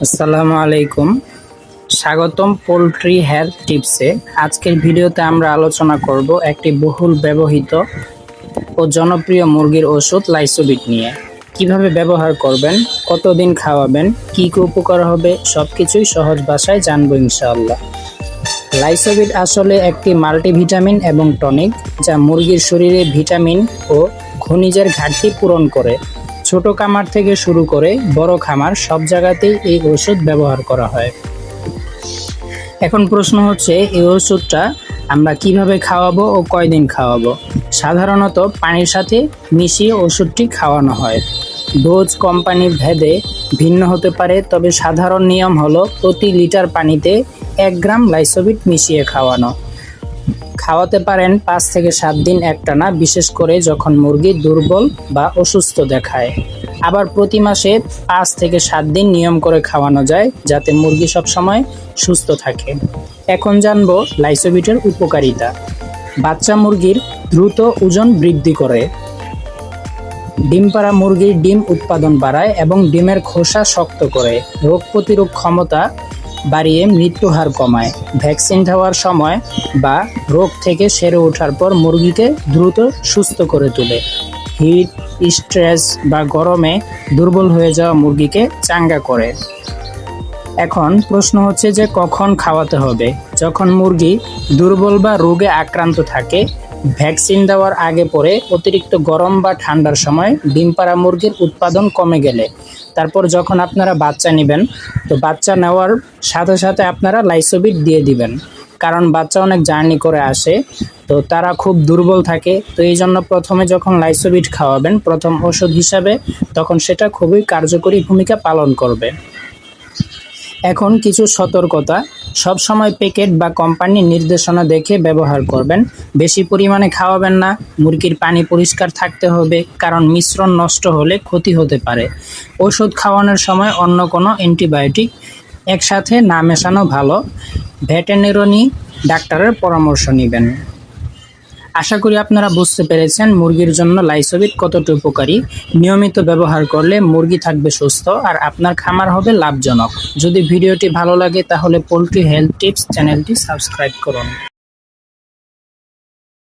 আসসালামু আলাইকুম, স্বাগতম পোলট্রি হেলথ টিপসে। আজকের ভিডিওতে আমরা আলোচনা করব একটি বহুল ব্যবহৃত ও জনপ্রিয় মুরগির ওষুধ লাইসোবিট নিয়ে। কিভাবে ব্যবহার করবেন, কতদিন খাওয়াবেন, কি কি উপকার হবে, সবকিছুই সহজ ভাষায় জানবো ইনশাআল্লাহ। লাইসোবিট আসলে একটি মাল্টিভিটামিন এবং টনিক, যা মুরগির শরীরে ভিটামিন ও খনিজের ঘাটতি পূরণ করে। ছোট খামার থেকে শুরু করে বড় খামার, সব জায়গাতেই এই ওষুধ ব্যবহার করা হয়। এখন প্রশ্ন হচ্ছে, এই ওষুধটা আমরা কিভাবে খাওয়াবো ও কয়দিন খাওয়াবো? সাধারণত পানির সাথে মিশিয়ে ওষুধটি খাওয়ানো হয়। ডোজ কোম্পানি ভেদে ভিন্ন হতে পারে, তবে সাধারণ নিয়ম হলো প্রতি লিটার পানিতে 1 গ্রাম লাইসোবিট মিশিয়ে খাওয়ানো। খাওয়াতে পারেন 5 থেকে 7 দিন একটানা, বিশেষ করে যখন মুরগি দুর্বল বা অসুস্থ দেখায়। আবার প্রতি মাসে 5 থেকে 7 দিন নিয়ম করে খাওয়ানো যায়, যাতে মুরগি সবসময় সুস্থ থাকে। এখন জানবো লাইসোবিটের উপকারিতা। বাচ্চা মুরগির দ্রুত ওজন বৃদ্ধি করে। ডিম পাড়া মুরগির ডিম উৎপাদন বাড়ায় এবং ডিমের খোসা শক্ত করে। রোগ প্রতিরোধ ক্ষমতা বাড়িয়ে মৃত্যু হার কমায়। ভ্যাকসিন দেওয়ার সময় বা রোগ থেকে সেরে ওঠার পর মুরগিকে দ্রুত সুস্থ করে তোলে। হিট, স্ট্রেস বা গরমে দুর্বল হয়ে যাওয়া মুরগিকে চাঙ্গা করে। এখন প্রশ্ন হচ্ছে যে কখন খাওয়াতে হবে? যখন মুরগি দুর্বল বা রোগে আক্রান্ত থাকে, ভ্যাকসিন দেওয়ার আগে পরে, অতিরিক্ত গরম বা ঠান্ডার সময়, ডিম পাড়া মুরগির উৎপাদন কমে গেলে। তারপর যখন আপনারা বাচ্চা নেবেন, তো বাচ্চা নেওয়ার সাথে সাথে আপনারা লাইসোবিট দিয়ে দিবেন, কারণ বাচ্চা অনেক জার্নি করে আসে, তো তারা খুব দুর্বল থাকে। তো এই জন্য প্রথমে যখন লাইসোবিট খাওয়াবেন প্রথম ওষুধ হিসাবে, তখন সেটা খুবই কার্যকরী ভূমিকা পালন করবে। এখন কিছু সতর্কতা। সব সময় প্যাকেট বা কোম্পানির নির্দেশনা দেখে ব্যবহার করবেন। বেশি পরিমাণে খাওয়াবেন না। মুরগির পানি পরিষ্কার থাকতে হবে, কারণ মিশ্রণ নষ্ট হলে ক্ষতি হতে পারে। ওষুধ খাওয়ানোর সময় অন্য কোনো অ্যান্টিবায়োটিক একসাথে না মেশানো ভালো। ভেটেরিনারি ডাক্তারের পরামর্শ নেবেন। আশা করি আপনারা বুঝতে পেরেছেন মুরগির জন্য লাইসোবিট কতটা উপকারী। নিয়মিত ব্যবহার করলে মুরগি থাকবে সুস্থ আর আপনার খামার হবে লাভজনক। যদি ভিডিওটি ভালো লাগে তাহলে পোল্ট্রি হেলথ টিপস চ্যানেলটি সাবস্ক্রাইব করুন।